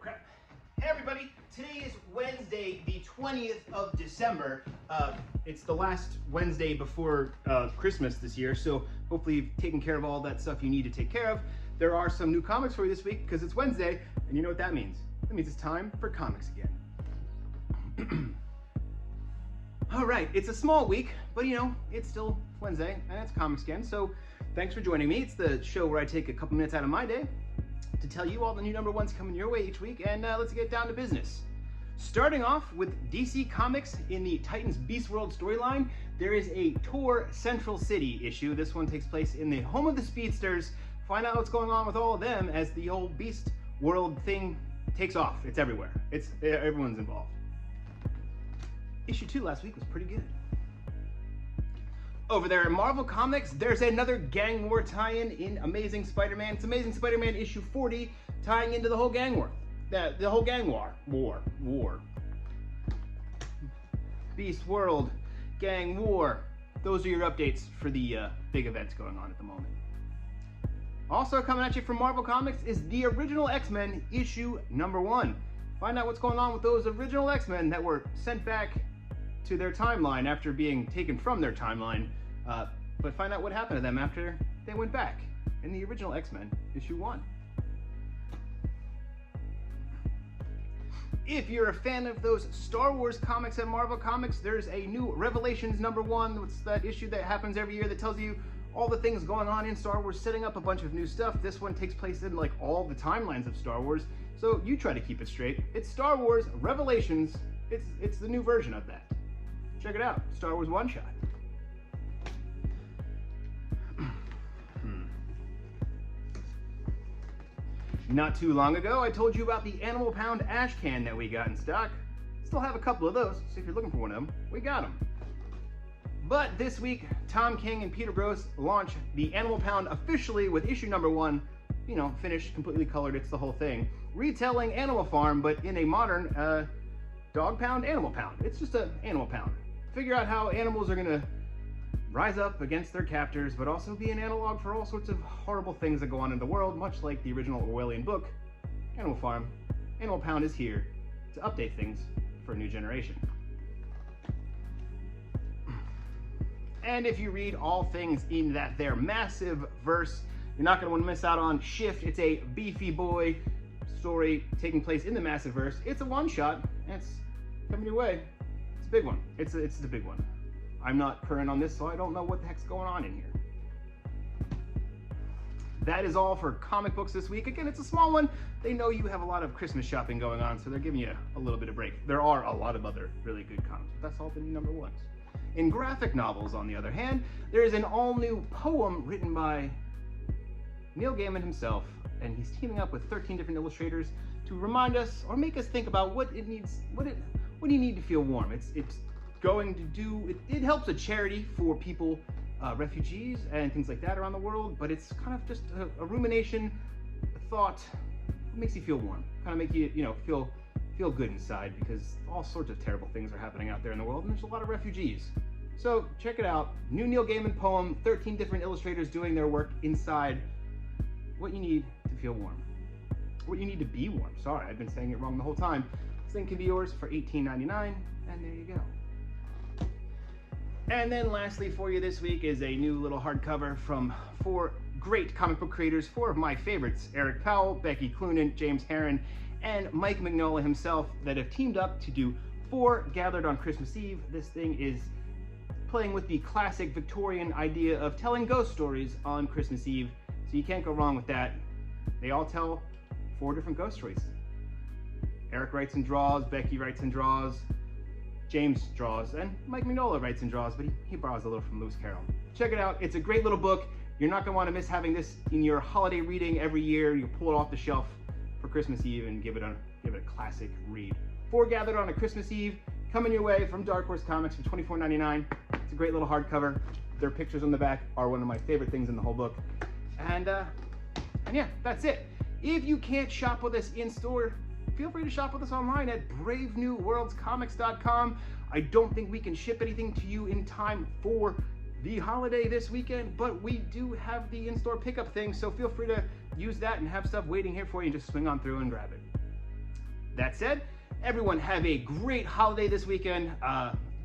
crap. Hey everybody, today is Wednesday, the 20th of December. It's the last Wednesday before Christmas this year, so hopefully you've taken care of all that stuff you need to take care of. There are some new comics for you this week because it's Wednesday, and you know what that means. That means it's time for comics again. All right, it's a small week, but you know, it's still Wednesday, and it's comics again, so thanks for joining me. It's the show where I take a couple minutes out of my day to tell you all the new number ones coming your way each week, and let's get down to business. Starting off with DC Comics in the Titans Beast World storyline, there is a Tor Central City issue. This one takes place in the home of the Speedsters. Find out what's going on with all of them as the whole Beast World thing takes off. It's everywhere. Everyone's involved. Issue 2 last week was pretty good. Over there at Marvel Comics, there's another gang war tie-in in Amazing Spider-Man. It's Amazing Spider-Man issue 40, tying into the whole gang war. The whole gang war. Beast World, gang war. Those are your updates for the big events going on at the moment. Also coming at you from Marvel Comics is the original X-Men issue number 1. Find out what's going on with those original X-Men that were sent back to their timeline after being taken from their timeline, but find out what happened to them after they went back in the original X-Men issue 1. If you're a fan of those Star Wars comics and Marvel Comics, there's a new Revelations number 1. It's that issue that happens every year that tells you all the things going on in Star Wars, setting up a bunch of new stuff. This one takes place in like all the timelines of Star Wars, so you try to keep it straight. It's Star Wars Revelations. It's the new version of that. Check it out, Star Wars one-shot. Not too long ago, I told you about the Animal Pound ash can that we got in stock. Still have a couple of those, so if you're looking for one of them, we got them. But this week, Tom King and Peter Gross launch the Animal Pound officially with issue number 1, you know, finished, completely colored, it's the whole thing. Retelling Animal Farm, but in a modern dog pound, animal pound. It's just an animal pound. Figure out how animals are gonna rise up against their captors, but also be an analog for all sorts of horrible things that go on in the world, much like the original Orwellian book, Animal Farm. Animal Pound is here to update things for a new generation. And if you read all things in that there massive verse, you're not gonna wanna miss out on Shift. It's a beefy boy story taking place in the massive verse. It's a one-shot, and it's coming your way. It's a big one. It's the big one. I'm not current on this, so I don't know what the heck's going on in here. That is all for comic books this week. Again, it's a small one. They know you have a lot of Christmas shopping going on, so they're giving you a little bit of break. There are a lot of other really good comics, but that's all the new number 1s. In graphic novels, on the other hand, there is an all-new poem written by Neil Gaiman himself, and he's teaming up with 13 different illustrators to remind us or make us think about what you need to feel warm. It's going to do, it helps a charity for people, refugees and things like that around the world, but it's kind of just a rumination, a thought. It makes you feel warm, kind of make you, feel good inside, because all sorts of terrible things are happening out there in the world, and there's a lot of refugees. So check it out, new Neil Gaiman poem, 13 different illustrators doing their work inside what you need to feel warm. What you need to be warm. Sorry, I've been saying it wrong the whole time. This thing can be yours for $18.99, and there you go. And then lastly for you this week is a new little hardcover from 4 great comic book creators, 4 of my favorites, Eric Powell, Becky Cloonan, James Harren, and Mike Mignola himself, that have teamed up to do 4 Gathered on Christmas Eve. This thing is playing with the classic Victorian idea of telling ghost stories on Christmas Eve, so you can't go wrong with that. They all tell 4 different ghost stories. Eric writes and draws, Becky writes and draws, James draws, and Mike Mignola writes and draws, but he borrows a little from Lewis Carroll. Check it out, it's a great little book. You're not gonna wanna miss having this in your holiday reading every year. You pull it off the shelf for Christmas Eve and give it a classic read. 4 Gathered on a Christmas Eve, coming your way from Dark Horse Comics for $24.99. It's a great little hardcover. Their pictures on the back are one of my favorite things in the whole book. And yeah, that's it. If you can't shop with us in store, feel free to shop with us online at bravenewworldscomics.com. I don't think we can ship anything to you in time for the holiday this weekend, but we do have the in-store pickup thing, so feel free to use that and have stuff waiting here for you and just swing on through and grab it. That said, everyone have a great holiday this weekend.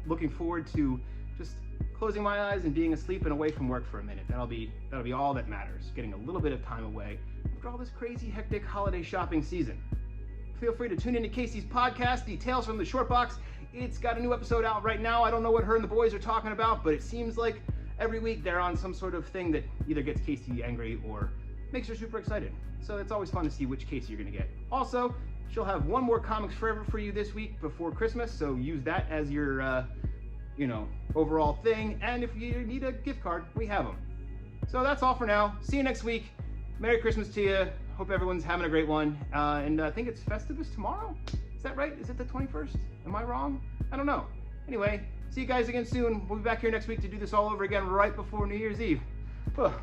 Looking forward to just closing my eyes and being asleep and away from work for a minute. That'll be all that matters. Getting a little bit of time away after all this crazy, hectic holiday shopping season. Feel free to tune into Casey's podcast, Details from the Short Box. It's got a new episode out right now. I don't know what her and the boys are talking about, but it seems like every week they're on some sort of thing that either gets Casey angry or makes her super excited. So it's always fun to see which Casey you're going to get. Also, she'll have one more Comics Forever for you this week before Christmas, so use that as your, overall thing. And if you need a gift card, we have them. So that's all for now. See you next week. Merry Christmas to you. Hope everyone's having a great one. And I think it's Festivus tomorrow. Is that right? Is it the 21st? Am I wrong? I don't know. Anyway, see you guys again soon. We'll be back here next week to do this all over again right before New Year's Eve. Ugh.